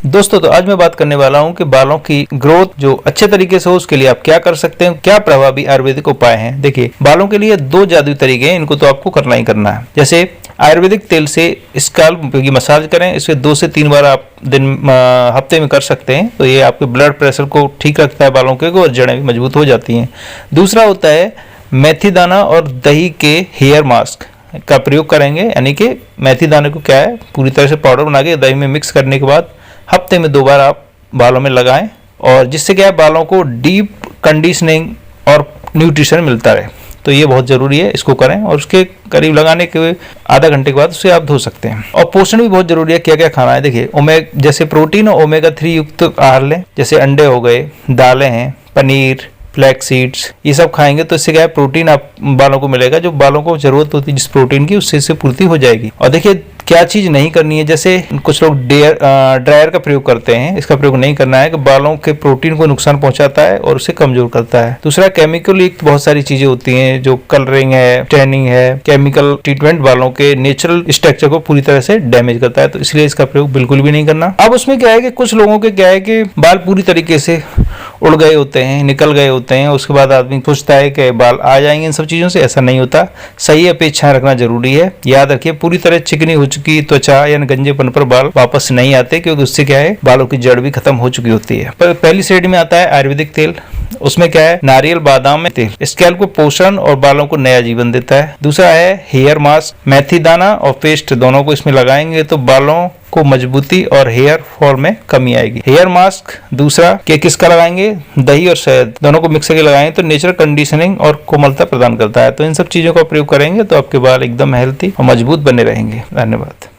दोस्तों, तो आज मैं बात करने वाला हूं कि बालों की ग्रोथ जो अच्छे तरीके से हो उसके लिए आप क्या कर सकते हैं, क्या प्रभावी आयुर्वेदिक उपाय हैं। देखिए, बालों के लिए दो जादुई तरीके हैं, इनको तो आपको करना ही करना है। जैसे आयुर्वेदिक तेल से स्कैल्प की मसाज करें, इसे 2 से 3 बार आप हफ्ते में कर सकते हैं, तो ये आपके ब्लड प्रेशर को ठीक रखता है बालों के, और जड़ें भी मजबूत हो जाती हैं। दूसरा होता है मेथी दाना और दही के हेयर मास्क का प्रयोग करेंगे, यानी कि मेथी दाने को क्या है पूरी तरह से पाउडर बना के दही में मिक्स करने के बाद हफ्ते में 2 बार आप बालों में लगाएं, और जिससे क्या है बालों को डीप कंडीशनिंग और न्यूट्रिशन मिलता रहे। तो ये बहुत ज़रूरी है, इसको करें, और उसके करीब लगाने के आधा घंटे के बाद उसे आप धो सकते हैं। और पोषण भी बहुत जरूरी है, क्या क्या खाना है। देखिए, जैसे प्रोटीन और ओमेगा 3 युक्त आहार लें, जैसे अंडे हो गए, दालें हैं, पनीर, फ्लैक्स सीड्स, ये सब खाएंगे तो इससे क्या है प्रोटीन आप बालों को मिलेगा, जो बालों को जरूरत होती है जिस प्रोटीन की, उससे इससे पूर्ति हो जाएगी। और देखिए, क्या चीज़ नहीं करनी है, जैसे कुछ लोग ड्रायर का प्रयोग करते हैं, इसका प्रयोग नहीं करना है कि बालों के प्रोटीन को नुकसान पहुंचाता है और उसे कमजोर करता है। दूसरा, केमिकल युक्त बहुत सारी चीजें होती हैं, जो कलरिंग है, टैनिंग है, केमिकल ट्रीटमेंट बालों के नेचुरल स्ट्रक्चर को पूरी तरह से डैमेज करता है, तो इसलिए इसका प्रयोग बिल्कुल भी नहीं करना। अब उसमें क्या है कि कुछ लोगों के क्या है कि बाल पूरी तरीके से उड़ गए होते हैं, निकल गए होते हैं, उसके बाद आदमी सोचता है कि बाल आ जाएंगे इन सब चीज़ों से। ऐसा नहीं होता। सही अपेक्षाएं रखना जरूरी है। याद रखिए, पूरी तरह चिकनी हो चुकी त्वचा या गंजेपन पर बाल वापस नहीं आते, क्योंकि उससे क्या है बालों की जड़ भी खत्म हो चुकी होती है। पर पहली श्रेणी में आता है आयुर्वेदिक तेल। उसमें क्या है नारियल बादाम में तेल, स्कैल्प को पोषण और बालों को नया जीवन देता है। दूसरा है हेयर मास्क, मेथी दाना और पेस्ट, दोनों को इसमें लगाएंगे तो बालों को मजबूती और हेयर फॉल में कमी आएगी। हेयर मास्क दूसरा किसका लगाएंगे, दही और शहद दोनों को मिक्स करके लगाएंगे तो नेचुरल कंडीशनिंग और कोमलता प्रदान करता है। तो इन सब चीजों का प्रयोग करेंगे तो आपके बाल एकदम हेल्थी और मजबूत बने रहेंगे। धन्यवाद।